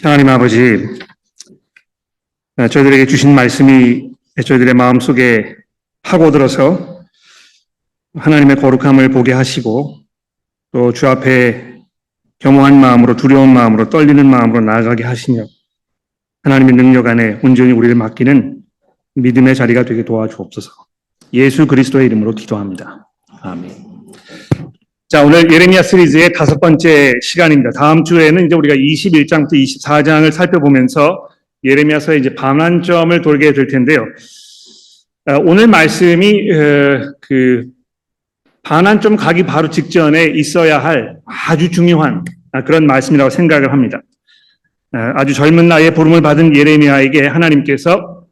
하나님 아버지, 저희들에게 주신 말씀이 저희들의 마음속에 파고들어서 하나님의 거룩함을 보게 하시고 또 주 앞에 겸허한 마음으로, 두려운 마음으로, 떨리는 마음으로 나아가게 하시며 하나님의 능력 안에 온전히 우리를 맡기는 믿음의 자리가 되게 도와주옵소서. 예수 그리스도의 이름으로 기도합니다. 아멘. 자, 오늘 예레미야 시리즈의 5번째 시간입니다. 다음 주에는 이제 우리가 21장부터 24장을 살펴보면서 예레미야서의 이제 반환점을 돌게 될 텐데요. 오늘 말씀이 반환점 가기 바로 직전에 있어야 할 아주 중요한 그런 말씀이라고 생각을 합니다. 아주 젊은 나이에 부름을 받은 예레미야에게 하나님께서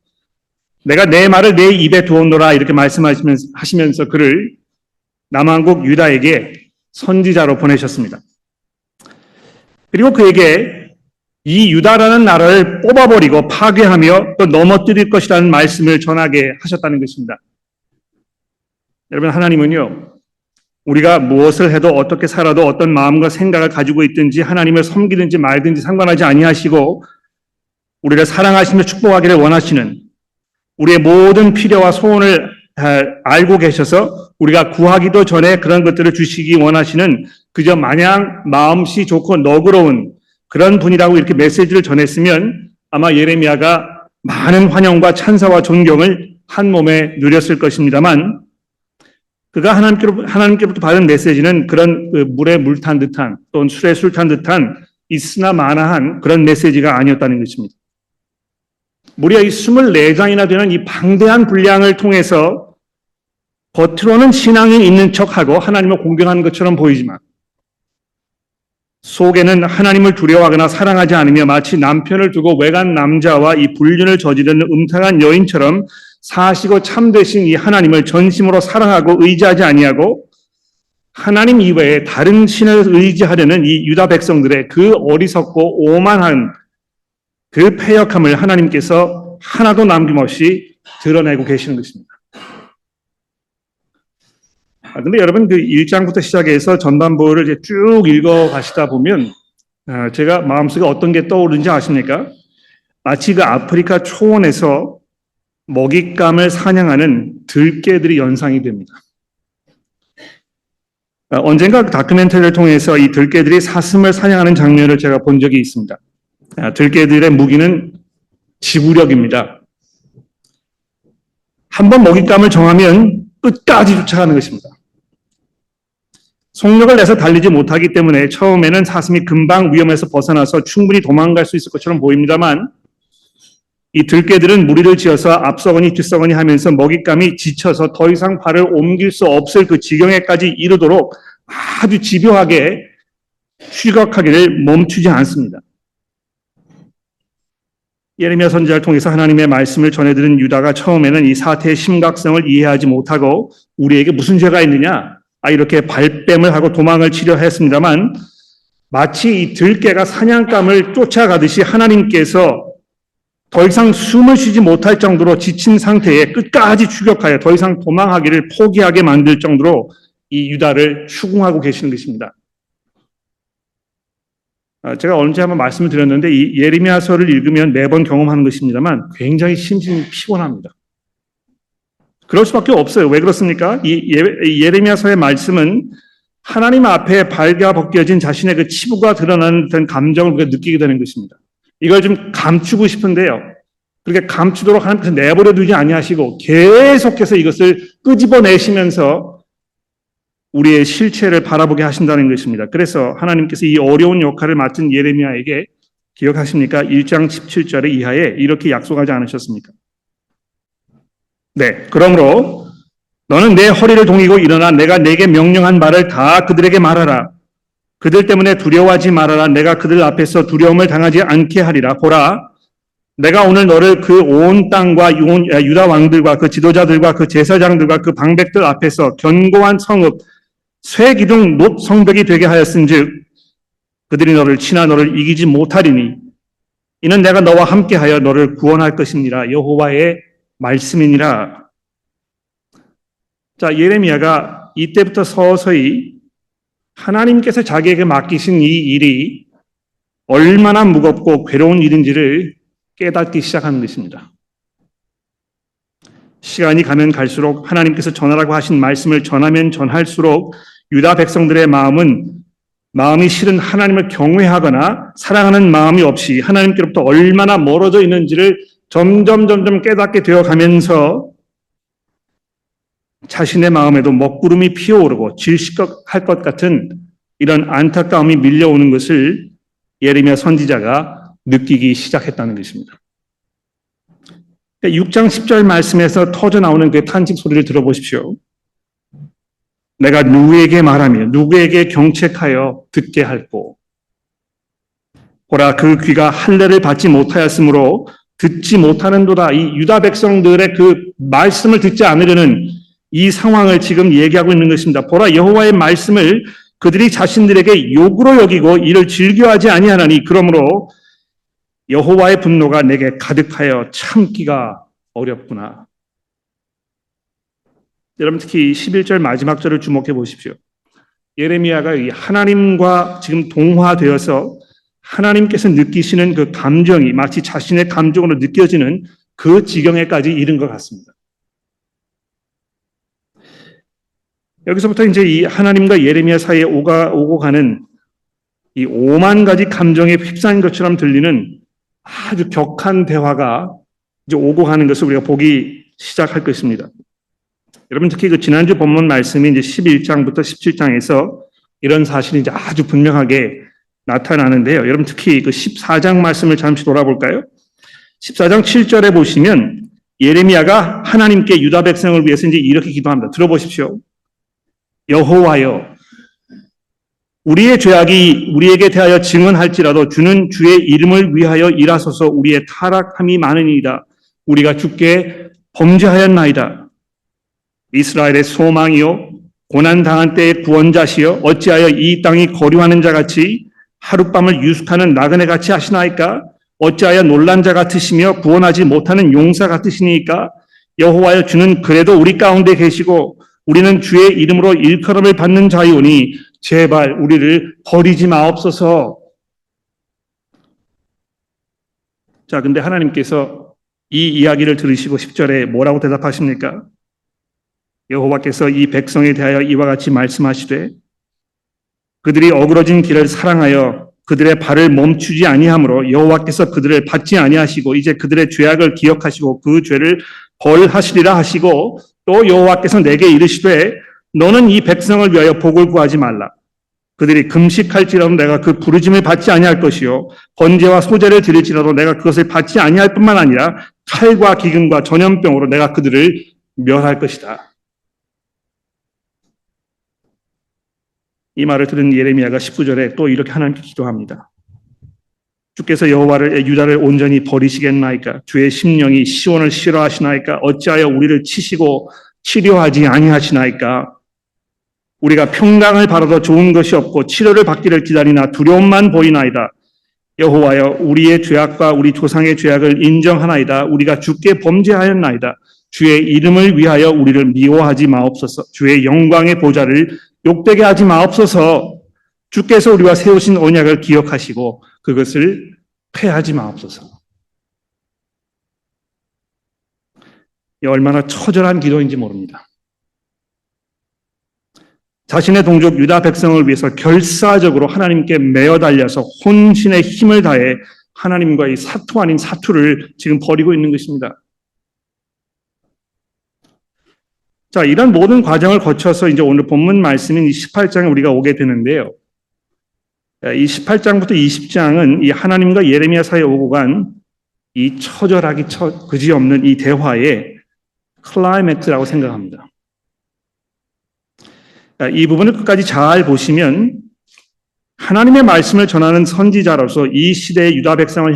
내가 내 말을 내 입에 두었노라 이렇게 말씀하시면서 그를 남왕국 유다에게 선지자로 보내셨습니다. 그리고 그에게 이 유다라는 나라를 뽑아버리고 파괴하며 또 넘어뜨릴 것이라는 말씀을 전하게 하셨다는 것입니다. 여러분, 하나님은요, 우리가 무엇을 해도 어떻게 살아도 어떤 마음과 생각을 가지고 있든지 하나님을 섬기든지 말든지 상관하지 아니하시고 우리를 사랑하시며 축복하기를 원하시는 우리의 모든 필요와 소원을 알고 계셔서 우리가 구하기도 전에 그런 것들을 주시기 원하시는 그저 마냥 마음씨 좋고 너그러운 그런 분이라고 이렇게 메시지를 전했으면 아마 예레미야가 많은 환영과 찬사와 존경을 한 몸에 누렸을 것입니다만 그가 하나님께로부터 받은 메시지는 그런 물에 물 탄 듯한 또는 술에 술 탄 듯한 있으나 마나한 그런 메시지가 아니었다는 것입니다. 무려 이 24장이나 되는 이 방대한 분량을 통해서 겉으로는 신앙이 있는 척하고 하나님을 공경하는 것처럼 보이지만 속에는 하나님을 두려워하거나 사랑하지 않으며 마치 남편을 두고 외간 남자와 이 불륜을 저지르는 음탕한 여인처럼 사시고 참되신 이 하나님을 전심으로 사랑하고 의지하지 아니하고 하나님 이외에 다른 신을 의지하려는 이 유다 백성들의 그 어리석고 오만한 그 패역함을 하나님께서 하나도 남김없이 드러내고 계시는 것입니다. 근데 여러분, 그 1장부터 시작해서 전반부를 이제 쭉 읽어 가시다 보면, 제가 마음속에 어떤 게 떠오르는지 아십니까? 마치 그 아프리카 초원에서 먹잇감을 사냥하는 들개들이 연상이 됩니다. 언젠가 그 다큐멘터리를 통해서 이 들개들이 사슴을 사냥하는 장면을 제가 본 적이 있습니다. 들개들의 무기는 지구력입니다. 한번 먹잇감을 정하면 끝까지 쫓아가는 것입니다. 속력을 내서 달리지 못하기 때문에 처음에는 사슴이 금방 위험에서 벗어나서 충분히 도망갈 수 있을 것처럼 보입니다만 이 들개들은 무리를 지어서 앞서거니 뒤서거니 하면서 먹잇감이 지쳐서 더 이상 발을 옮길 수 없을 그 지경에까지 이르도록 아주 집요하게 추격하기를 멈추지 않습니다. 예레미야 선지자를 통해서 하나님의 말씀을 전해드린 유다가 처음에는 이 사태의 심각성을 이해하지 못하고 우리에게 무슨 죄가 있느냐 이렇게 발뺌을 하고 도망을 치려 했습니다만 마치 이 들개가 사냥감을 쫓아가듯이 하나님께서 더 이상 숨을 쉬지 못할 정도로 지친 상태에 끝까지 추격하여 더 이상 도망하기를 포기하게 만들 정도로 이 유다를 추궁하고 계시는 것입니다. 제가 언제 한번 말씀을 드렸는데 이 예레미야서를 읽으면 매번 경험하는 것입니다만 굉장히 심신이 피곤합니다. 그럴 수밖에 없어요. 왜 그렇습니까? 이 예레미야서의 말씀은 하나님 앞에 발가벗겨진 자신의 그 치부가 드러나는 듯한 감정을 우리가 느끼게 되는 것입니다. 이걸 좀 감추고 싶은데요. 그렇게 감추도록 하나님께서 내버려 두지 아니하시고 계속해서 이것을 끄집어내시면서 우리의 실체를 바라보게 하신다는 것입니다. 그래서 하나님께서 이 어려운 역할을 맡은 예레미야에게 기억하십니까? 1장 17절에 이하에 이렇게 약속하지 않으셨습니까? 네, 그러므로 너는 내 허리를 동이고 일어나 내가 내게 명령한 말을 다 그들에게 말하라. 그들 때문에 두려워하지 말아라. 내가 그들 앞에서 두려움을 당하지 않게 하리라. 보라, 내가 오늘 너를 그 온 땅과 유다 왕들과 그 지도자들과 그 제사장들과 그 방백들 앞에서 견고한 성읍 쇠 기둥 높 성벽이 되게 하였은즉 그들이 너를 치나 너를 이기지 못하리니 이는 내가 너와 함께하여 너를 구원할 것이니라. 여호와의 말씀이니라. 자, 예레미야가 이때부터 서서히 하나님께서 자기에게 맡기신 이 일이 얼마나 무겁고 괴로운 일인지를 깨닫기 시작하는 것입니다. 시간이 가면 갈수록 하나님께서 전하라고 하신 말씀을 전하면 전할수록 유다 백성들의 마음이 실은 하나님을 경외하거나 사랑하는 마음이 없이 하나님께로부터 얼마나 멀어져 있는지를 점점 깨닫게 되어 가면서 자신의 마음에도 먹구름이 피어오르고 질식할 것 같은 이런 안타까움이 밀려오는 것을 예레미야 선지자가 느끼기 시작했다는 것입니다. 6장 10절 말씀에서 터져 나오는 그 탄식 소리를 들어보십시오. 내가 누구에게 말하며 누구에게 경책하여 듣게 할꼬. 보라, 그 귀가 할례를 받지 못하였으므로 듣지 못하는도다. 이 유다 백성들의 그 말씀을 듣지 않으려는 이 상황을 지금 얘기하고 있는 것입니다. 보라, 여호와의 말씀을 그들이 자신들에게 욕으로 여기고 이를 즐겨하지 아니하나니 그러므로 여호와의 분노가 내게 가득하여 참기가 어렵구나. 여러분 특히 11절 마지막 절을 주목해 보십시오. 예레미야가 하나님과 지금 동화되어서 하나님께서 느끼시는 그 감정이 마치 자신의 감정으로 느껴지는 그 지경에까지 이른 것 같습니다. 여기서부터 이제 이 하나님과 예레미야 사이에 오고 가는 이 5만 가지 감정에 휩싸인 것처럼 들리는 아주 격한 대화가 이제 오고 가는 것을 우리가 보기 시작할 것입니다. 여러분 특히 그 지난주 본문 말씀이 이제 11장부터 17장에서 이런 사실이 이제 아주 분명하게 나타나는데요. 여러분 특히 그 14장 말씀을 잠시 돌아볼까요? 14장 7절에 보시면 예레미야가 하나님께 유다 백성을 위해서 이제 이렇게 기도합니다. 들어보십시오. 여호와여, 우리의 죄악이 우리에게 대하여 증언할지라도 주는 주의 이름을 위하여 일하소서. 우리의 타락함이 많으니이다. 우리가 주께 범죄하였나이다. 이스라엘의 소망이요 고난당한 때의 구원자시여, 어찌하여 이 땅이 거류하는 자같이 하룻밤을 유숙하는 나그네같이 하시나이까? 어찌하여 놀란 자 같으시며 구원하지 못하는 용사 같으시니까? 여호와여, 주는 그래도 우리 가운데 계시고 우리는 주의 이름으로 일컬음을 받는 자이오니 제발 우리를 버리지 마옵소서. 자, 근데 하나님께서 이 이야기를 들으시고 10절에 뭐라고 대답하십니까? 여호와께서 이 백성에 대하여 이와 같이 말씀하시되 그들이 어그러진 길을 사랑하여 그들의 발을 멈추지 아니하므로 여호와께서 그들을 받지 아니하시고 이제 그들의 죄악을 기억하시고 그 죄를 벌하시리라 하시고 또 여호와께서 내게 이르시되 너는 이 백성을 위하여 복을 구하지 말라. 그들이 금식할지라도 내가 그 부르짐을 받지 아니할 것이요 번제와 소제를 드릴지라도 내가 그것을 받지 아니할 뿐만 아니라 칼과 기근과 전염병으로 내가 그들을 멸할 것이다. 이 말을 들은 예레미야가 19절에 또 이렇게 하나님께 기도합니다. 주께서 유다를 온전히 버리시겠나이까? 주의 심령이 시온을 싫어하시나이까? 어찌하여 우리를 치시고 치료하지 아니하시나이까? 우리가 평강을 바라도 좋은 것이 없고 치료를 받기를 기다리나 두려움만 보이나이다. 여호와여, 우리의 죄악과 우리 조상의 죄악을 인정하나이다. 우리가 주께 범죄하였나이다. 주의 이름을 위하여 우리를 미워하지 마옵소서. 주의 영광의 보좌를 욕되게 하지 마옵소서. 주께서 우리와 세우신 언약을 기억하시고 그것을 폐하지 마옵소서. 이 얼마나 처절한 기도인지 모릅니다. 자신의 동족 유다 백성을 위해서 결사적으로 하나님께 매어 달려서 혼신의 힘을 다해 하나님과의 사투 아닌 사투를 지금 벌이고 있는 것입니다. 자, 이런 모든 과정을 거쳐서 이제 오늘 본문 말씀인 이 18장에 우리가 오게 되는데요. 이 18장부터 20장은 이 하나님과 예레미야 사이에 오고 간 이 처절하기 그지없는 이 대화의 클라이맥스라고 생각합니다. 이 부분을 끝까지 잘 보시면 하나님의 말씀을 전하는 선지자로서 이 시대의 유다 백성을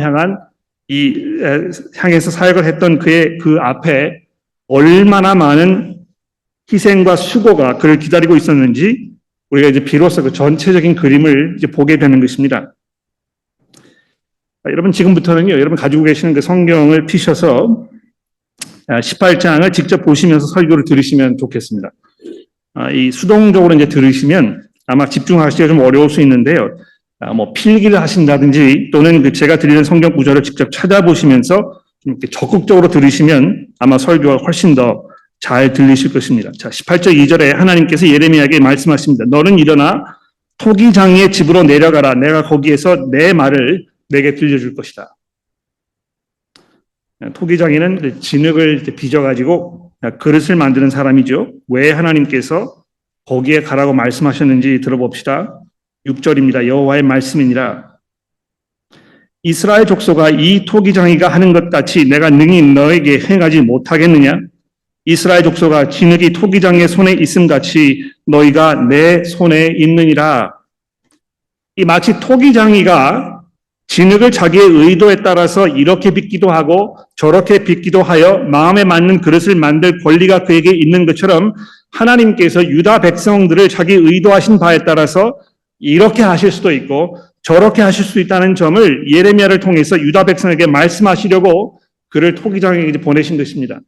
향해서 사역을 했던 그 앞에 얼마나 많은 희생과 수고가 그를 기다리고 있었는지 우리가 이제 비로소 그 전체적인 그림을 이제 보게 되는 것입니다. 여러분 지금부터는요, 여러분 가지고 계시는 그 성경을 피셔서 18장을 직접 보시면서 설교를 들으시면 좋겠습니다. 이 수동적으로 이제 들으시면 아마 집중하시기가 좀 어려울 수 있는데요. 뭐 필기를 하신다든지 또는 제가 드리는 성경 구절을 직접 찾아보시면서 이렇게 적극적으로 들으시면 아마 설교가 훨씬 더 잘 들리실 것입니다. 자, 18절 2절에 하나님께서 예레미야에게 말씀하십니다. 너는 일어나 토기장이의 집으로 내려가라. 내가 거기에서 내 말을 내게 들려줄 것이다. 토기장이는 진흙을 빚어가지고 그릇을 만드는 사람이죠. 왜 하나님께서 거기에 가라고 말씀하셨는지 들어봅시다. 6절입니다. 여호와의 말씀이니라. 이스라엘 족속아 이 토기장이가 하는 것 같이 내가 능히 너에게 행하지 못하겠느냐? 이스라엘 족속아 진흙이 토기장의 손에 있음 같이 너희가 내 손에 있느니라. 이 마치 토기장이가 진흙을 자기의 의도에 따라서 이렇게 빚기도 하고 저렇게 빚기도 하여 마음에 맞는 그릇을 만들 권리가 그에게 있는 것처럼 하나님께서 유다 백성들을 자기 의도하신 바에 따라서 이렇게 하실 수도 있고 저렇게 하실 수 있다는 점을 예레미야를 통해서 유다 백성에게 말씀하시려고 그를 토기장에게 보내신 것입니다.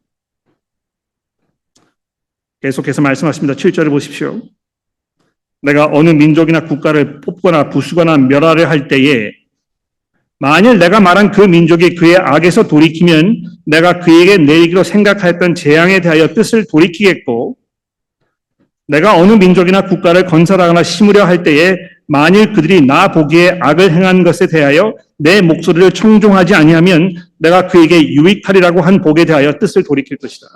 계속해서 말씀하십니다. 7절을 보십시오. 내가 어느 민족이나 국가를 뽑거나 부수거나 멸하려 할 때에 만일 내가 말한 그 민족이 그의 악에서 돌이키면 내가 그에게 내리기로 생각하였던 재앙에 대하여 뜻을 돌이키겠고 내가 어느 민족이나 국가를 건설하거나 심으려 할 때에 만일 그들이 나 보기에 악을 행한 것에 대하여 내 목소리를 청종하지 아니하면 내가 그에게 유익하리라고 한 복에 대하여 뜻을 돌이킬 것이다.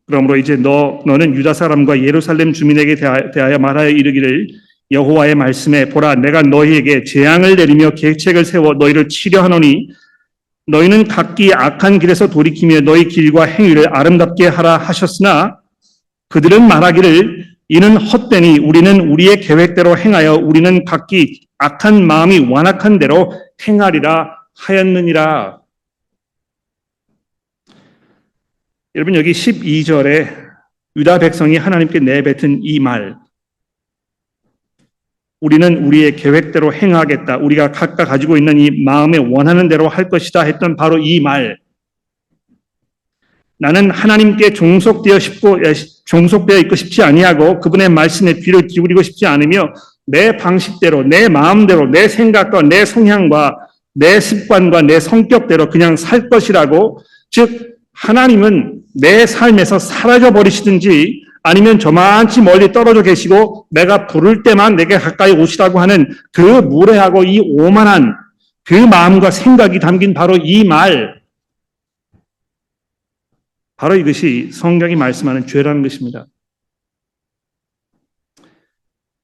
그러므로 이제 너는 유다 사람과 예루살렘 주민에게 대하여 말하여 이르기를 여호와의 말씀에 보라 내가 너희에게 재앙을 내리며 계책을 세워 너희를 치려하노니 너희는 각기 악한 길에서 돌이키며 너희 길과 행위를 아름답게 하라 하셨으나 그들은 말하기를 이는 헛되니 우리는 우리의 계획대로 행하여 우리는 각기 악한 마음이 완악한 대로 행하리라 하였느니라. 여러분 여기 12절에 유다 백성이 하나님께 내뱉은 이 말 우리는 우리의 계획대로 행하겠다. 우리가 각각 가지고 있는 이 마음에 원하는 대로 할 것이다 했던 바로 이 말. 나는 하나님께 종속되어 있고 싶지 아니하고 그분의 말씀에 귀를 기울이고 싶지 않으며 내 방식대로 내 마음대로 내 생각과 내 성향과 내 습관과 내 성격대로 그냥 살 것이라고 즉 하나님은 내 삶에서 사라져 버리시든지 아니면 저만치 멀리 떨어져 계시고 내가 부를 때만 내게 가까이 오시라고 하는 그 무례하고 이 오만한 그 마음과 생각이 담긴 바로 이 말. 바로 이것이 성경이 말씀하는 죄라는 것입니다.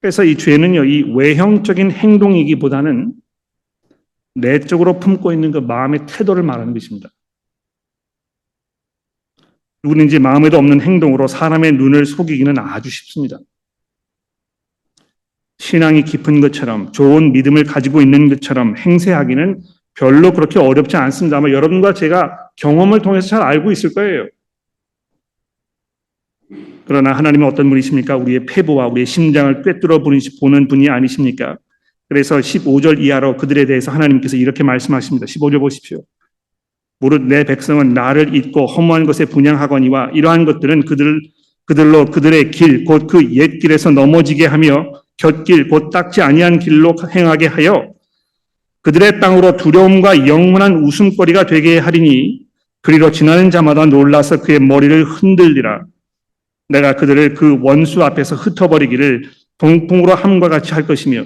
그래서 이 죄는요, 이 외형적인 행동이기보다는 내적으로 품고 있는 그 마음의 태도를 말하는 것입니다. 누구든지 마음에도 없는 행동으로 사람의 눈을 속이기는 아주 쉽습니다. 신앙이 깊은 것처럼 좋은 믿음을 가지고 있는 것처럼 행세하기는 별로 그렇게 어렵지 않습니다. 아마 여러분과 제가 경험을 통해서 잘 알고 있을 거예요. 그러나 하나님은 어떤 분이십니까? 우리의 패부와 우리의 심장을 꿰뚫어 보는 분이 아니십니까? 그래서 15절 이하로 그들에 대해서 하나님께서 이렇게 말씀하십니다. 15절 보십시오. 무릇 내 백성은 나를 잊고 허무한 것에 분향하거니와 이러한 것들은 그들로 그들의 길 곧 그 옛 길에서 넘어지게 하며 곁길 곧 닦지 아니한 길로 행하게 하여 그들의 땅으로 두려움과 영원한 웃음거리가 되게 하리니 그리로 지나는 자마다 놀라서 그의 머리를 흔들리라. 내가 그들을 그 원수 앞에서 흩어버리기를 동풍으로 함과 같이 할 것이며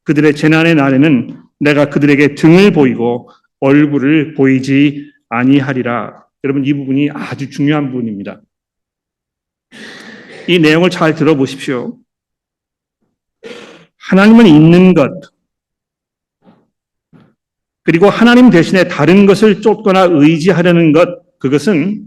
그들의 재난의 날에는 내가 그들에게 등을 보이고 얼굴을 보이지 아니하리라. 여러분 이 부분이 아주 중요한 부분입니다. 이 내용을 잘 들어보십시오. 하나님을 잊는 것 그리고 하나님 대신에 다른 것을 쫓거나 의지하려는 것 그것은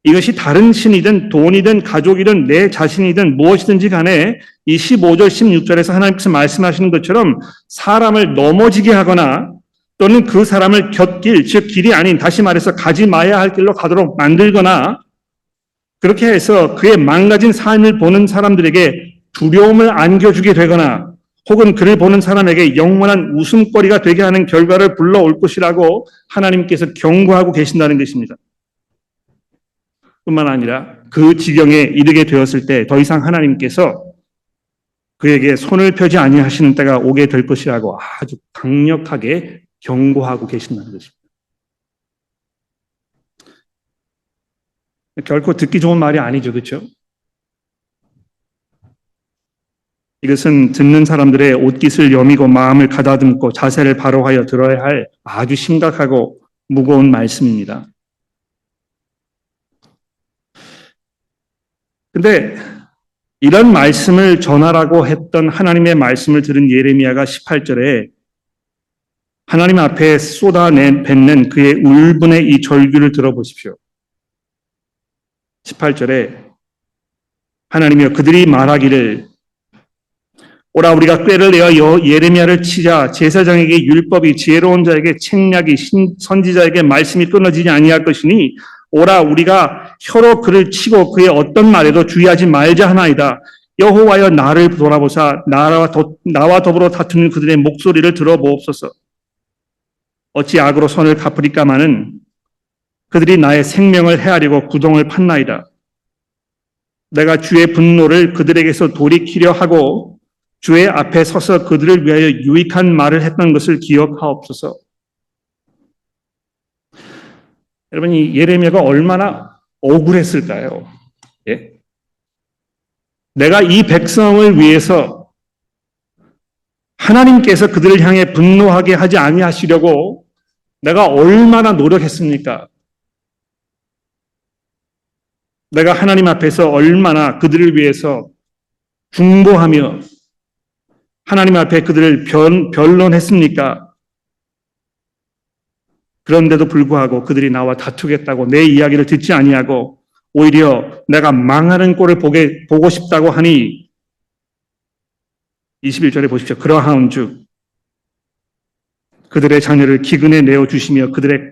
이것이 다른 신이든 돈이든 가족이든 내 자신이든 무엇이든지 간에 이 15절 16절에서 하나님께서 말씀하시는 것처럼 사람을 넘어지게 하거나 또는 그 사람을 곁길, 즉 길이 아닌 다시 말해서 가지 마야 할 길로 가도록 만들거나 그렇게 해서 그의 망가진 삶을 보는 사람들에게 두려움을 안겨주게 되거나 혹은 그를 보는 사람에게 영원한 웃음거리가 되게 하는 결과를 불러올 것이라고 하나님께서 경고하고 계신다는 것입니다. 뿐만 아니라 그 지경에 이르게 되었을 때 더 이상 하나님께서 그에게 손을 펴지 아니하시는 때가 오게 될 것이라고 아주 강력하게 경고하고 계신다는 것입니다. 결코 듣기 좋은 말이 아니죠, 그렇죠? 이것은 듣는 사람들의 옷깃을 여미고 마음을 가다듬고 자세를 바로하여 들어야 할 아주 심각하고 무거운 말씀입니다. 근데 이런 말씀을 전하라고 했던 하나님의 말씀을 들은 예레미야가 18절에 하나님 앞에 쏟아내뱉는 그의 울분의 이 절규를 들어보십시오. 18절에 하나님이여 그들이 말하기를 오라 우리가 꾀를 내어 예레미야를 치자 제사장에게 율법이 지혜로운 자에게 책략이 선지자에게 말씀이 끊어지지 아니할 것이니 오라 우리가 혀로 그를 치고 그의 어떤 말에도 주의하지 말자 하나이다. 여호와여 나를 돌아보사 나와 더불어 다투는 그들의 목소리를 들어보옵소서. 어찌 악으로 손을 갚으리까마는 그들이 나의 생명을 헤아리고 구덩을 팠나이다. 내가 주의 분노를 그들에게서 돌이키려 하고 주의 앞에 서서 그들을 위하여 유익한 말을 했던 것을 기억하옵소서. 여러분, 이 예레미야가 얼마나 억울했을까요? 예? 내가 이 백성을 위해서 하나님께서 그들을 향해 분노하게 하지 아니하시려고 내가 얼마나 노력했습니까? 내가 하나님 앞에서 얼마나 그들을 위해서 중보하며 하나님 앞에 그들을 변론했습니까? 그런데도 불구하고 그들이 나와 다투겠다고 내 이야기를 듣지 아니하고 오히려 내가 망하는 꼴을 보고 싶다고 하니 21절에 보십시오. 그러하온즉 그들의 자녀를 기근에 내어주시며 그들을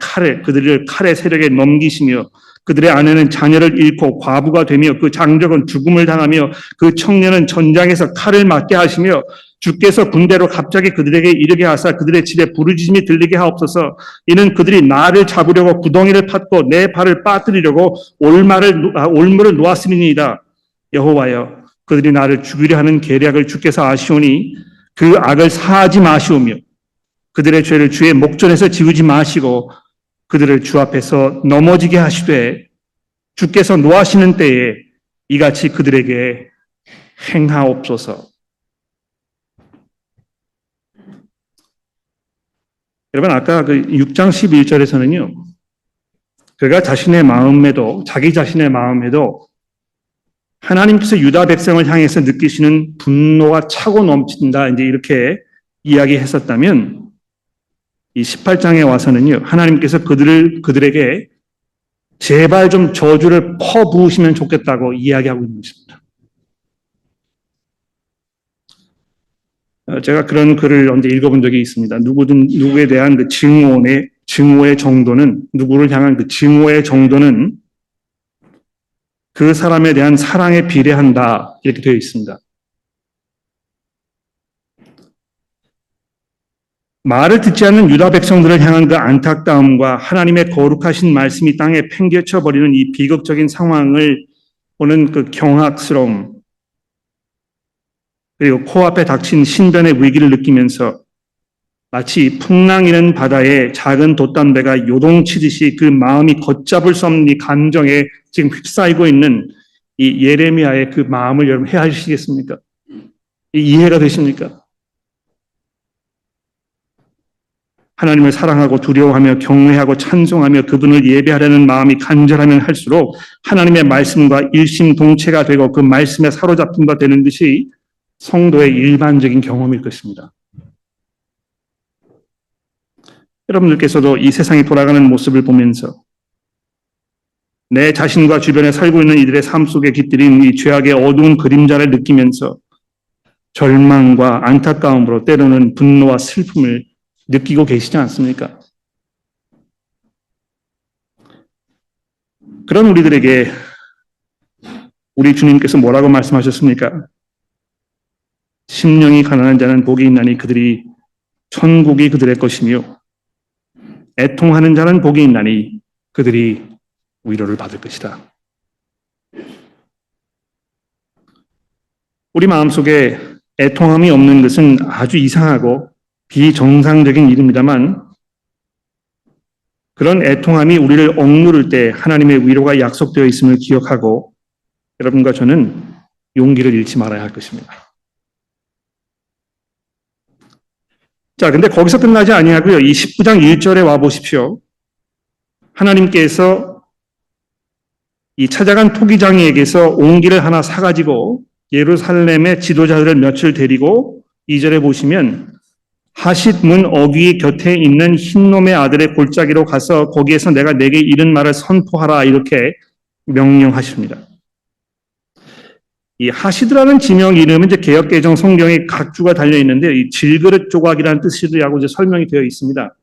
칼의 세력에 넘기시며 그들의 아내는 자녀를 잃고 과부가 되며 그 장적은 죽음을 당하며 그 청년은 전장에서 칼을 맞게 하시며 주께서 군대로 갑자기 그들에게 이르게 하사 그들의 집에 부르짖음이 들리게 하옵소서. 이는 그들이 나를 잡으려고 구덩이를 팠고 내 발을 빠뜨리려고 올무를 놓았음이니이다. 여호와여 그들이 나를 죽이려 하는 계략을 주께서 아시오니 그 악을 사하지 마시오며 그들의 죄를 주의 목전에서 지우지 마시고 그들을 주 앞에서 넘어지게 하시되 주께서 노하시는 때에 이같이 그들에게 행하옵소서. 여러분 아까 그 6장 11절에서는요. 그가 자기 자신의 마음에도 하나님께서 유다 백성을 향해서 느끼시는 분노가 차고 넘친다 이제 이렇게 이야기했었다면 이 18장에 와서는요. 하나님께서 그들에게 제발 좀 저주를 퍼부으시면 좋겠다고 이야기하고 있는 것입니다. 제가 그런 글을 언제 읽어본 적이 있습니다. 누구에 대한 그 증오의 정도는 누구를 향한 그 증오의 정도는 그 사람에 대한 사랑에 비례한다 이렇게 되어 있습니다. 말을 듣지 않는 유다 백성들을 향한 그 안타까움과 하나님의 거룩하신 말씀이 땅에 팽개쳐 버리는 이 비극적인 상황을 보는 그 경악스러움 그리고 코앞에 닥친 신변의 위기를 느끼면서 마치 풍랑이는 바다에 작은 돛담배가 요동치듯이 그 마음이 걷잡을 수 없는 이 감정에 지금 휩싸이고 있는 이 예레미야의 그 마음을 여러분 헤아리시겠습니까? 이해가 되십니까? 하나님을 사랑하고 두려워하며 경외하고 찬송하며 그분을 예배하려는 마음이 간절하면 할수록 하나님의 말씀과 일심동체가 되고 그 말씀에 사로잡힌 바 되는 것이 성도의 일반적인 경험일 것입니다. 여러분들께서도 이 세상이 돌아가는 모습을 보면서 내 자신과 주변에 살고 있는 이들의 삶 속에 깃들인 이 죄악의 어두운 그림자를 느끼면서 절망과 안타까움으로 때로는 분노와 슬픔을 느끼고 계시지 않습니까? 그런 우리들에게 우리 주님께서 뭐라고 말씀하셨습니까? 심령이 가난한 자는 복이 있나니 그들이 천국이 그들의 것이며 애통하는 자는 복이 있나니 그들이 위로를 받을 것이다. 우리 마음속에 애통함이 없는 것은 아주 이상하고 비정상적인 일입니다만 그런 애통함이 우리를 억누를 때 하나님의 위로가 약속되어 있음을 기억하고 여러분과 저는 용기를 잃지 말아야 할 것입니다. 자, 근데 거기서 끝나지 아니하고요. 이 19장 1절에 와 보십시오. 하나님께서 이 찾아간 토기장이에게서 옹기를 하나 사가지고 예루살렘의 지도자들을 며칠 데리고 2절에 보시면 하싯 문 어귀 곁에 있는 흰놈의 아들의 골짜기로 가서 거기에서 내가 내게 이른 말을 선포하라 이렇게 명령하십니다. 이 하시드라는 지명 이름은 이제 개역개정 성경에 각주가 달려 있는데 이 질그릇 조각이라는 뜻이라고 이제 설명이 되어 있습니다.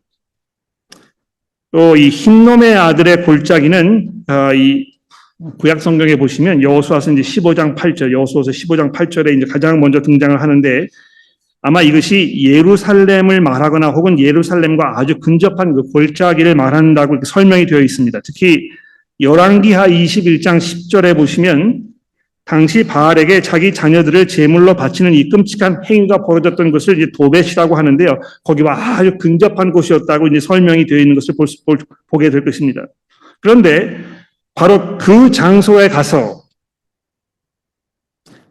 또 이 흰놈의 아들의 골짜기는 이 구약 성경에 보시면 여호수아서 이제 15장 8절, 여호수아서 15장 8절에 이제 가장 먼저 등장을 하는데 아마 이것이 예루살렘을 말하거나 혹은 예루살렘과 아주 근접한 그 골짜기를 말한다고 이렇게 설명이 되어 있습니다. 특히 열왕기하 21장 10절에 보시면 당시 바알에게 자기 자녀들을 제물로 바치는 이 끔찍한 행위가 벌어졌던 것을 이제 도벳이라고 하는데요. 거기와 아주 근접한 곳이었다고 이제 설명이 되어 있는 것을 보게 될 것입니다. 그런데 바로 그 장소에 가서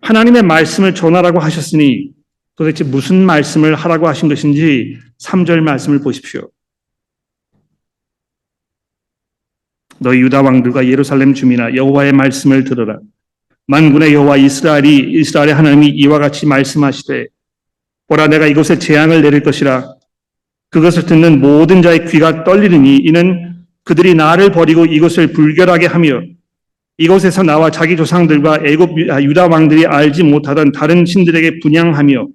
하나님의 말씀을 전하라고 하셨으니 도대체 무슨 말씀을 하라고 하신 것인지 3절 말씀을 보십시오. 너희 유다 왕들과 예루살렘 주민아 여호와의 말씀을 들으라. 만군의 여호와 이스라엘의 하나님이 이와 같이 말씀하시되 보라 내가 이곳에 재앙을 내릴 것이라. 그것을 듣는 모든 자의 귀가 떨리리니 이는 그들이 나를 버리고 이곳을 불결하게 하며 이곳에서 나와 자기 조상들과 유다 왕들이 알지 못하던 다른 신들에게 분향하며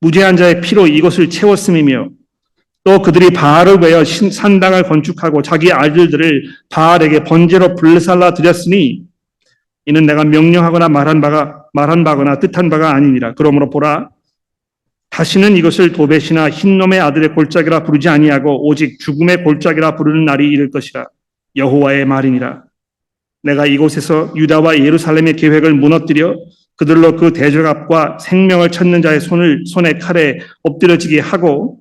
무죄한 자의 피로 이곳을 채웠음이며 또 그들이 바알을 외어 산당을 건축하고 자기 아들들을 바알에게 번제로 불살라 드렸으니 이는 내가 명령하거나 말한 바거나 뜻한 바가 아니니라. 그러므로 보라 다시는 이것을 도벳이나 흰놈의 아들의 골짜기라 부르지 아니하고 오직 죽음의 골짜기라 부르는 날이 이를 것이라. 여호와의 말이니라. 내가 이곳에서 유다와 예루살렘의 계획을 무너뜨려 그들로 그 대적압과 생명을 찾는 자의 손에 칼에 엎드려지게 하고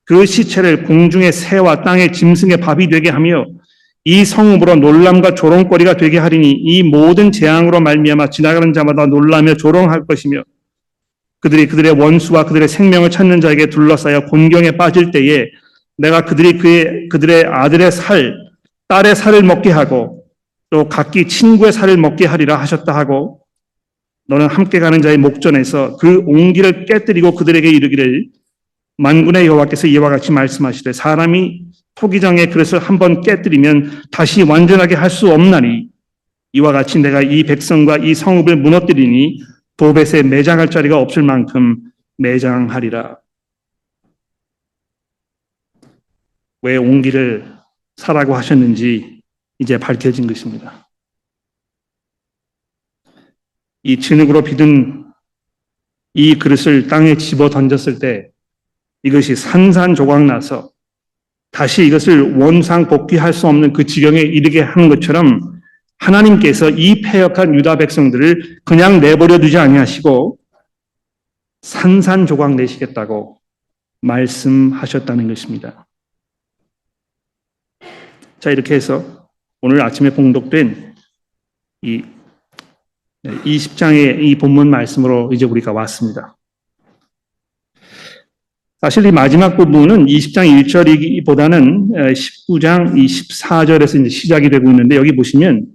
그 시체를 공중의 새와 땅의 짐승의 밥이 되게 하며 이 성읍으로 놀람과 조롱거리가 되게 하리니 이 모든 재앙으로 말미암아 지나가는 자마다 놀라며 조롱할 것이며 그들이 그들의 원수와 그들의 생명을 찾는 자에게 둘러싸여 곤경에 빠질 때에 내가 그들의 아들의 딸의 살을 먹게 하고 또 각기 친구의 살을 먹게 하리라 하셨다 하고 너는 함께 가는 자의 목전에서 그 옹기를 깨뜨리고 그들에게 이르기를 만군의 여호와께서 이와 같이 말씀하시되 사람이 토기장의 그릇을 한번 깨뜨리면 다시 완전하게 할 수 없나니 이와 같이 내가 이 백성과 이 성읍을 무너뜨리니 도벳에 매장할 자리가 없을 만큼 매장하리라. 왜 옹기를 사라고 하셨는지 이제 밝혀진 것입니다. 이 진흙으로 빚은 이 그릇을 땅에 집어 던졌을 때 이것이 산산조각 나서 다시 이것을 원상 복귀할 수 없는 그 지경에 이르게 하는 것처럼 하나님께서 이 패역한 유다 백성들을 그냥 내버려 두지 아니하시고 산산조각 내시겠다고 말씀하셨다는 것입니다. 자, 이렇게 해서 오늘 아침에 봉독된 이 20장의 이 본문 말씀으로 이제 우리가 왔습니다. 사실 이 마지막 부분은 20장 1절이기보다는 19장 14절에서 이제 시작이 되고 있는데 여기 보시면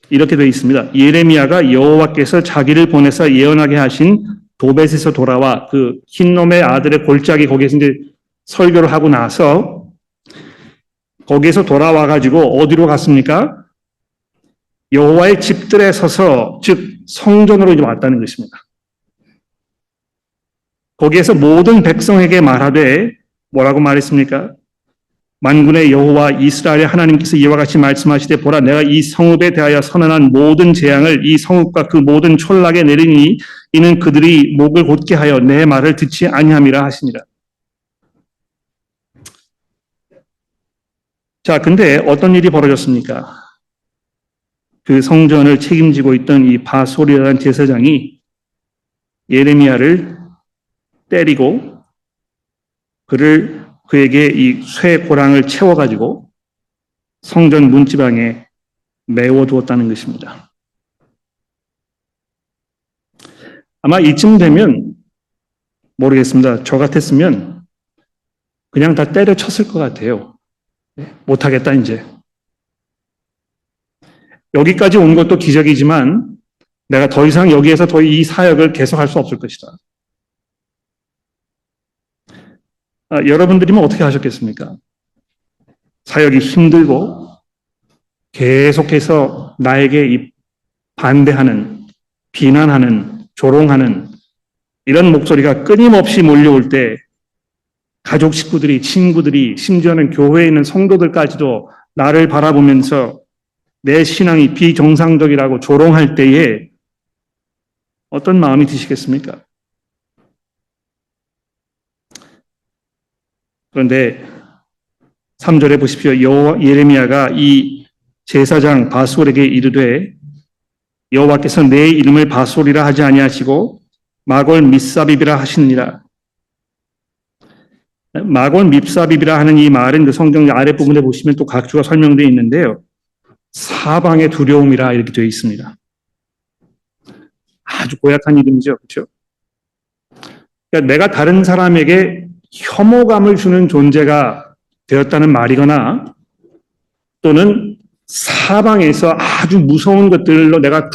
이렇게 되어 있습니다. 예레미야가 여호와께서 자기를 보내서 예언하게 하신 도벳에서 돌아와 그 흰놈의 아들의 골짜기 거기에서 이제 설교를 하고 나서 거기에서 돌아와 가지고 어디로 갔습니까? 여호와의 집들에 서서 즉 성전으로 이제 왔다는 것입니다. 거기에서 모든 백성에게 말하되 뭐라고 말했습니까? 만군의 여호와 이스라엘의 하나님께서 이와 같이 말씀하시되 보라 내가 이 성읍에 대하여 선언한 모든 재앙을 이 성읍과 그 모든 촌락에 내리니 이는 그들이 목을 곧게 하여 내 말을 듣지 아니함이라 하시니라. 자, 근데 어떤 일이 벌어졌습니까? 그 성전을 책임지고 있던 이 바소리라는 제사장이 예레미야를 때리고 그에게 이 쇠 고랑을 채워가지고 성전 문지방에 메워 두었다는 것입니다. 아마 이쯤 되면 모르겠습니다. 저 같았으면 그냥 다 때려쳤을 것 같아요. 못하겠다 이제. 여기까지 온 것도 기적이지만 내가 더 이상 여기에서 더 이 사역을 계속할 수 없을 것이다. 여러분들이면 어떻게 하셨겠습니까? 사역이 힘들고 계속해서 나에게 반대하는, 비난하는, 조롱하는 이런 목소리가 끊임없이 몰려올 때 가족 식구들이, 친구들이, 심지어는 교회에 있는 성도들까지도 나를 바라보면서 내 신앙이 비정상적이라고 조롱할 때에 어떤 마음이 드시겠습니까? 그런데 3절에 보십시오. 예레미야가 이 제사장 바솔에게 이르되 여호와께서 내 이름을 바솔이라 하지 아니하시고 마골 밉사빕이라 하시느니라. 마골 밉사빕이라 하는 이 말은 그 성경 아랫부분에 보시면 또 각주가 설명되어 있는데요. 사방의 두려움이라 이렇게 되어 있습니다. 아주 고약한 이름이죠. 그렇죠? 그러니까 내가 다른 사람에게 혐오감을 주는 존재가 되었다는 말이거나 또는 사방에서 아주 무서운 것들로 내가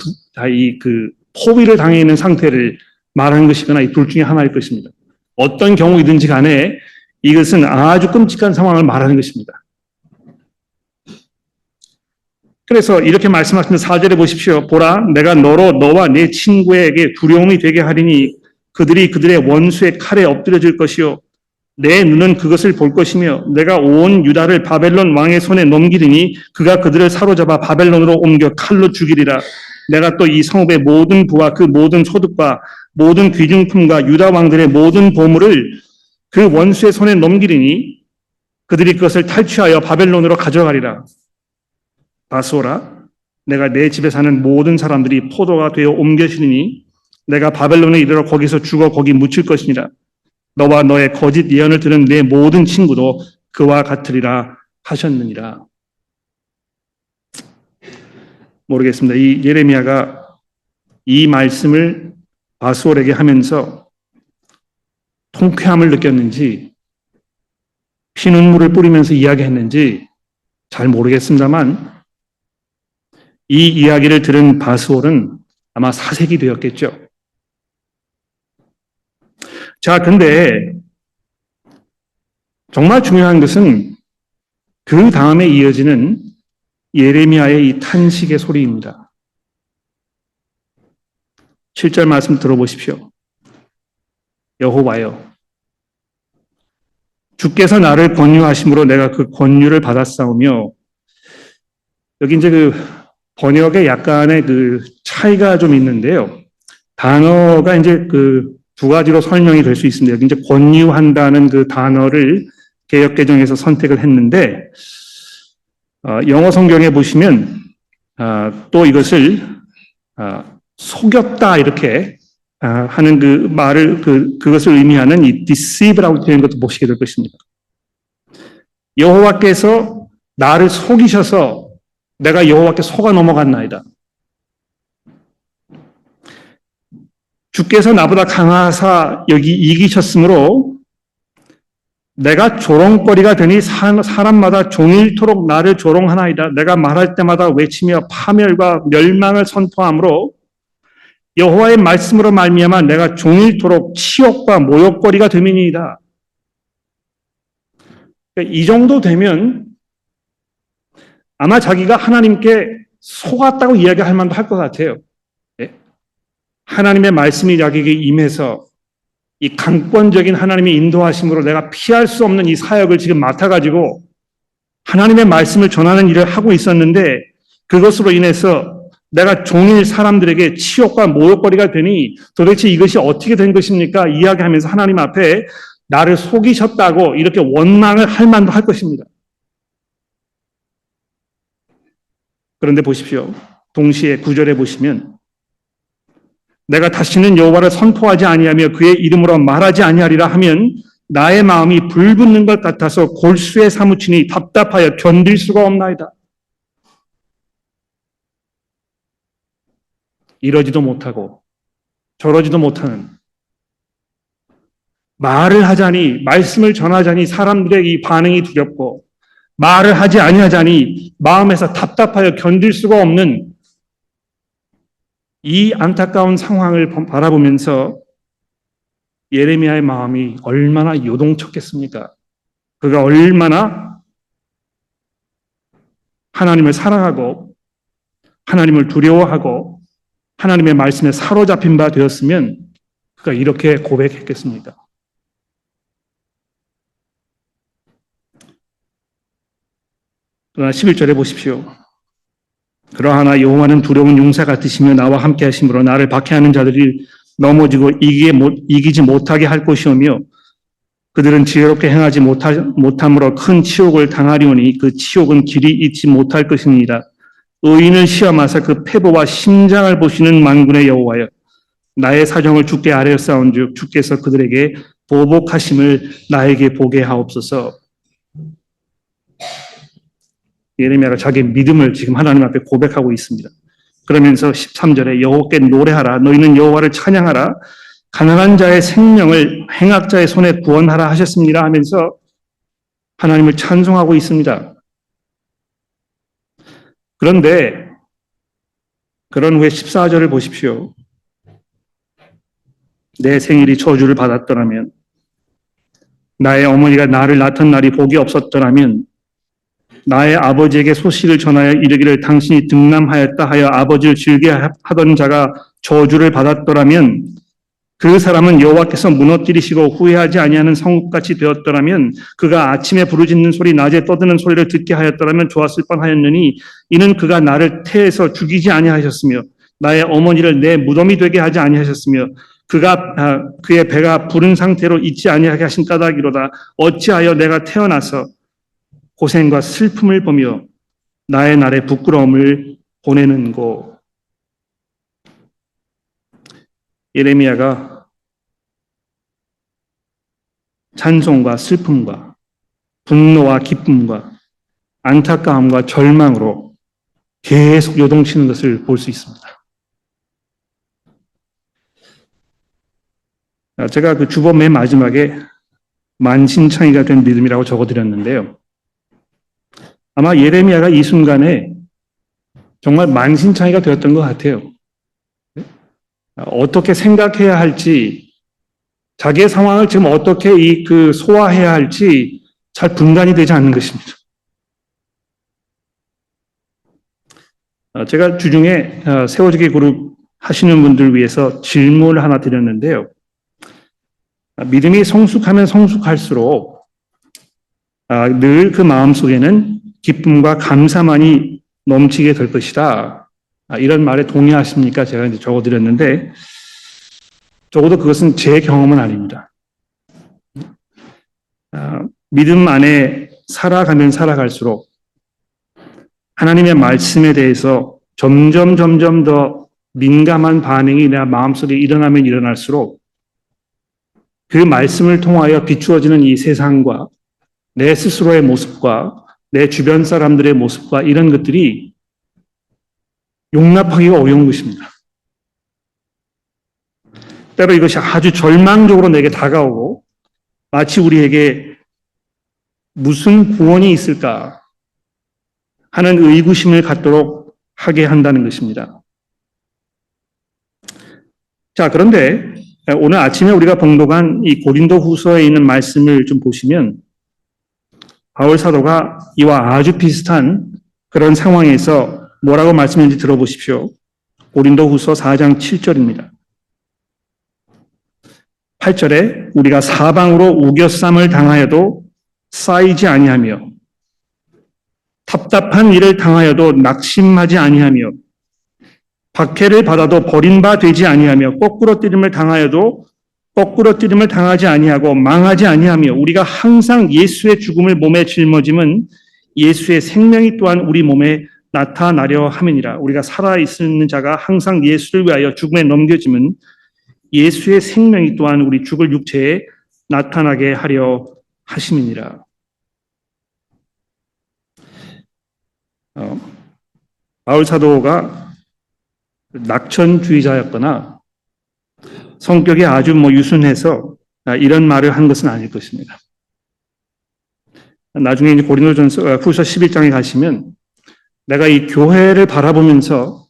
포위를 당해 있는 상태를 말하는 것이거나 이 둘 중에 하나일 것입니다. 어떤 경우이든지 간에 이것은 아주 끔찍한 상황을 말하는 것입니다. 그래서 이렇게 말씀하시는 4절에 보십시오. 보라, 내가 너로 너와 네 친구에게 두려움이 되게 하리니 그들이 그들의 원수의 칼에 엎드려질 것이요 내 눈은 그것을 볼 것이며 내가 온 유다를 바벨론 왕의 손에 넘기리니 그가 그들을 사로잡아 바벨론으로 옮겨 칼로 죽이리라. 내가 또 이 성읍의 모든 부와 그 모든 소득과 모든 귀중품과 유다 왕들의 모든 보물을 그 원수의 손에 넘기리니 그들이 그것을 탈취하여 바벨론으로 가져가리라. 바소라, 내가 내 집에 사는 모든 사람들이 포도가 되어 옮겨지니 내가 바벨론에 이르러 거기서 죽어 거기 묻힐 것이니라. 너와 너의 거짓 예언을 들은 내 모든 친구도 그와 같으리라 하셨느니라. 모르겠습니다. 이 예레미야가 이 말씀을 바수올에게 하면서 통쾌함을 느꼈는지 피눈물을 뿌리면서 이야기했는지 잘 모르겠습니다만 이 이야기를 들은 바수올은 아마 사색이 되었겠죠. 자, 근데 정말 중요한 것은 그 다음에 이어지는 예레미야의 이 탄식의 소리입니다. 7절 말씀 들어보십시오. 여호와여, 주께서 나를 권유하심으로 내가 그 권유를 받았사오며, 여기 이제 그 번역에 약간의 그 차이가 좀 있는데요. 단어가 이제 그 두 가지로 설명이 될 수 있습니다. 여기 이제 권유한다는 그 단어를 개역개정에서 선택을 했는데, 영어 성경에 보시면 또 이것을 속였다 이렇게 하는 그 말을 그것을 의미하는 이 deceive라고 되는 것도 보시게 될 것입니다. 여호와께서 나를 속이셔서 내가 여호와께 속아 넘어갔나이다. 주께서 나보다 강하사 여기 이기셨으므로 내가 조롱거리가 되니 사람마다 종일토록 나를 조롱하나이다. 내가 말할 때마다 외치며 파멸과 멸망을 선포하므로 여호와의 말씀으로 말미암아 내가 종일토록 치욕과 모욕거리가 됨이니이다. 이 정도 되면 아마 자기가 하나님께 속았다고 이야기할 만도 할 것 같아요. 하나님의 말씀이 자기에게 임해서 이 강권적인 하나님의 인도하심으로 내가 피할 수 없는 이 사역을 지금 맡아가지고 하나님의 말씀을 전하는 일을 하고 있었는데 그것으로 인해서 내가 종일 사람들에게 치욕과 모욕거리가 되니 도대체 이것이 어떻게 된 것입니까? 이야기하면서 하나님 앞에 나를 속이셨다고 이렇게 원망을 할 만도 할 것입니다. 그런데 보십시오. 동시에 9절에 보시면 내가 다시는 여호와를 선포하지 아니하며 그의 이름으로 말하지 아니하리라 하면 나의 마음이 불붙는 것 같아서 골수에 사무치니 답답하여 견딜 수가 없나이다. 이러지도 못하고 저러지도 못하는, 말을 하자니, 말씀을 전하자니 사람들의 이 반응이 두렵고, 말을 하지 아니하자니 마음에서 답답하여 견딜 수가 없는 이 안타까운 상황을 바라보면서 예레미야의 마음이 얼마나 요동쳤겠습니까? 그가 얼마나 하나님을 사랑하고 하나님을 두려워하고 하나님의 말씀에 사로잡힌 바 되었으면 그가 이렇게 고백했겠습니까? 그러나 11절에 보십시오. 그러하나 여호와는 두려운 용사 같으시며 나와 함께 하심으로 나를 박해하는 자들이 넘어지고 이기지 못하게 할 것이오며 그들은 지혜롭게 행하지 못함으로 큰 치욕을 당하리오니 그 치욕은 길이 잊지 못할 것입니다. 의인을 시험하사 그 패보와 심장을 보시는 만군의 여호와여, 나의 사정을 주께 아뢰었사온즉 주께서 그들에게 보복하심을 나에게 보게 하옵소서. 예레미야가 자기의 믿음을 지금 하나님 앞에 고백하고 있습니다. 그러면서 13절에 여호와께 노래하라, 너희는 여호와를 찬양하라, 가난한 자의 생명을 행악자의 손에 구원하라 하셨습니다 하면서 하나님을 찬송하고 있습니다. 그런데 그런 후에 14절을 보십시오. 내 생일이 저주를 받았더라면, 나의 어머니가 나를 낳던 날이 복이 없었더라면, 나의 아버지에게 소식을 전하여 이르기를 당신이 등남하였다 하여 아버지를 즐게 하던 자가 저주를 받았더라면, 그 사람은 여호와께서 무너뜨리시고 후회하지 아니하는 성읍같이 되었더라면, 그가 아침에 부르짖는 소리 낮에 떠드는 소리를 듣게 하였더라면 좋았을 뻔하였느니 이는 그가 나를 태에서 죽이지 아니하셨으며 나의 어머니를 내 무덤이 되게 하지 아니하셨으며 그의 배가 부른 상태로 있지 아니하게 하신 까닭이로다. 어찌하여 내가 태어나서 고생과 슬픔을 보며 나의 날에 부끄러움을 보내는고. 예레미야가 찬송과 슬픔과 분노와 기쁨과 안타까움과 절망으로 계속 요동치는 것을 볼 수 있습니다. 제가 그 주보 맨 마지막에 만신창이가 된 믿음이라고 적어드렸는데요. 아마 예레미야가 이 순간에 정말 만신창이가 되었던 것 같아요. 어떻게 생각해야 할지, 자기의 상황을 지금 어떻게 소화해야 할지 잘 분간이 되지 않는 것입니다. 제가 주중에 세워지기 그룹 하시는 분들 위해서 질문을 하나 드렸는데요. 믿음이 성숙하면 성숙할수록 늘 그 마음속에는 기쁨과 감사만이 넘치게 될 것이다. 이런 말에 동의하십니까? 제가 이제 적어드렸는데, 적어도 그것은 제 경험은 아닙니다. 믿음 안에 살아가면 살아갈수록 하나님의 말씀에 대해서 점점 더 민감한 반응이 내 마음속에 일어나면 일어날수록 그 말씀을 통하여 비추어지는 이 세상과 내 스스로의 모습과 내 주변 사람들의 모습과 이런 것들이 용납하기가 어려운 것입니다. 때로 이것이 아주 절망적으로 내게 다가오고 마치 우리에게 무슨 구원이 있을까 하는 의구심을 갖도록 하게 한다는 것입니다. 자, 그런데 오늘 아침에 우리가 봉독한 이 고린도 후서에 있는 말씀을 좀 보시면 바울 사도가 이와 아주 비슷한 그런 상황에서 뭐라고 말씀했는지 들어보십시오. 고린도 후서 4장 7절입니다. 8절에 우리가 사방으로 우겨쌈을 당하여도 쌓이지 아니하며 답답한 일을 당하여도 낙심하지 아니하며 박해를 받아도 버린 바 되지 아니하며 거꾸로 뛰림을 당하여도 거꾸로 뛰림을 당하지 아니하고 망하지 아니하며 우리가 항상 예수의 죽음을 몸에 짊어짐은 예수의 생명이 또한 우리 몸에 나타나려 함이니라. 우리가 살아있는 자가 항상 예수를 위하여 죽음에 넘겨짐은 예수의 생명이 또한 우리 죽을 육체에 나타나게 하려 하심이니라. 바울 사도가 낙천주의자였거나 성격이 아주 유순해서 이런 말을 한 것은 아닐 것입니다. 나중에 이제 고린도전서 후서 11장에 가시면 내가 이 교회를 바라보면서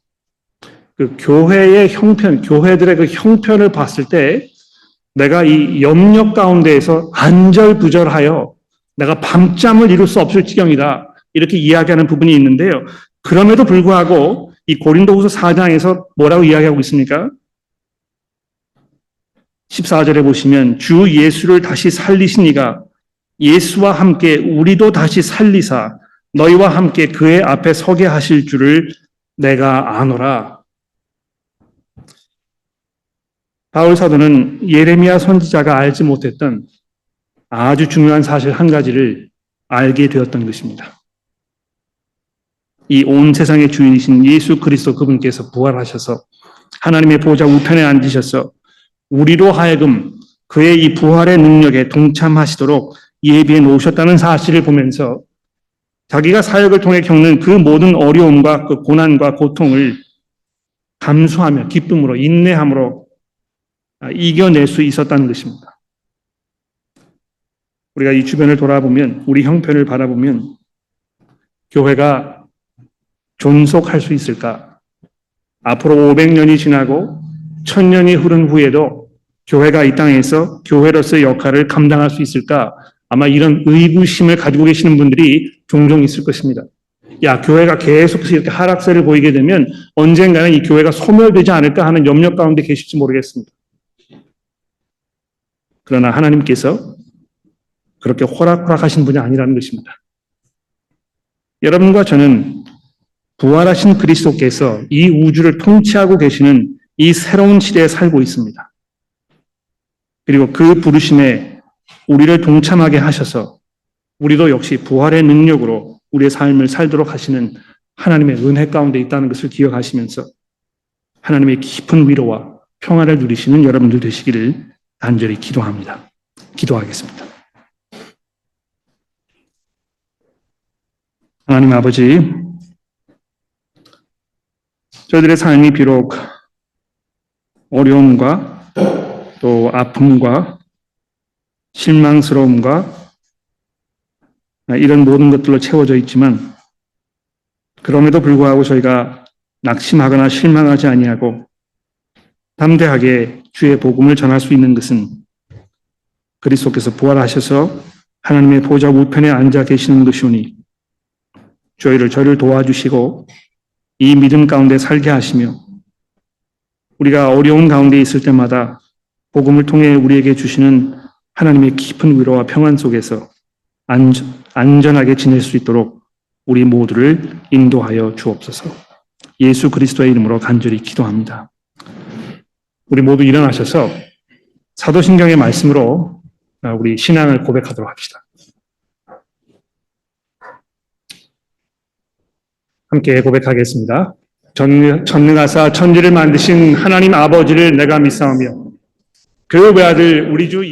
그 교회의 형편, 교회들의 그 형편을 봤을 때 내가 이 염려 가운데에서 안절부절하여 내가 밤잠을 이룰 수 없을 지경이다. 이렇게 이야기하는 부분이 있는데요. 그럼에도 불구하고 이 고린도후서 4장에서 뭐라고 이야기하고 있습니까? 14절에 보시면 주 예수를 다시 살리신 이가 예수와 함께 우리도 다시 살리사 너희와 함께 그의 앞에 서게 하실 줄을 내가 아노라. 바울 사도는 예레미야 선지자가 알지 못했던 아주 중요한 사실 한 가지를 알게 되었던 것입니다. 이 온 세상의 주인이신 예수 그리스도 그분께서 부활하셔서 하나님의 보좌 우편에 앉으셔서 우리로 하여금 그의 이 부활의 능력에 동참하시도록 예비해 놓으셨다는 사실을 보면서 자기가 사역을 통해 겪는 그 모든 어려움과 그 고난과 고통을 감수하며 기쁨으로 인내함으로 이겨낼 수 있었다는 것입니다. 우리가 이 주변을 돌아보면 우리 형편을 바라보면 교회가 존속할 수 있을까? 앞으로 500년이 지나고 1000년이 흐른 후에도 교회가 이 땅에서 교회로서의 역할을 감당할 수 있을까? 아마 이런 의구심을 가지고 계시는 분들이 종종 있을 것입니다. 야, 교회가 계속해서 이렇게 하락세를 보이게 되면 언젠가는 이 교회가 소멸되지 않을까 하는 염려 가운데 계실지 모르겠습니다. 그러나 하나님께서 그렇게 호락호락하신 분이 아니라는 것입니다. 여러분과 저는 부활하신 그리스도께서 이 우주를 통치하고 계시는 이 새로운 시대에 살고 있습니다. 그리고 그 부르심에 우리를 동참하게 하셔서 우리도 역시 부활의 능력으로 우리의 삶을 살도록 하시는 하나님의 은혜 가운데 있다는 것을 기억하시면서 하나님의 깊은 위로와 평안을 누리시는 여러분들 되시기를 간절히 기도합니다. 기도하겠습니다. 하나님 아버지, 저희들의 삶이 비록 어려움과 또 아픔과 실망스러움과 이런 모든 것들로 채워져 있지만 그럼에도 불구하고 저희가 낙심하거나 실망하지 아니하고 담대하게 주의 복음을 전할 수 있는 것은 그리스도께서 부활하셔서 하나님의 보좌 우편에 앉아 계시는 것이오니 저희를 도와주시고 이 믿음 가운데 살게 하시며 우리가 어려운 가운데 있을 때마다 복음을 통해 우리에게 주시는 하나님의 깊은 위로와 평안 속에서 안전하게 지낼 수 있도록 우리 모두를 인도하여 주옵소서. 예수 그리스도의 이름으로 간절히 기도합니다. 우리 모두 일어나셔서 사도신경의 말씀으로 우리 신앙을 고백하도록 합시다. 함께 고백하겠습니다. 전능하사 천지를 만드신 하나님 아버지를 내가 믿사오며 그 외아들 우리 주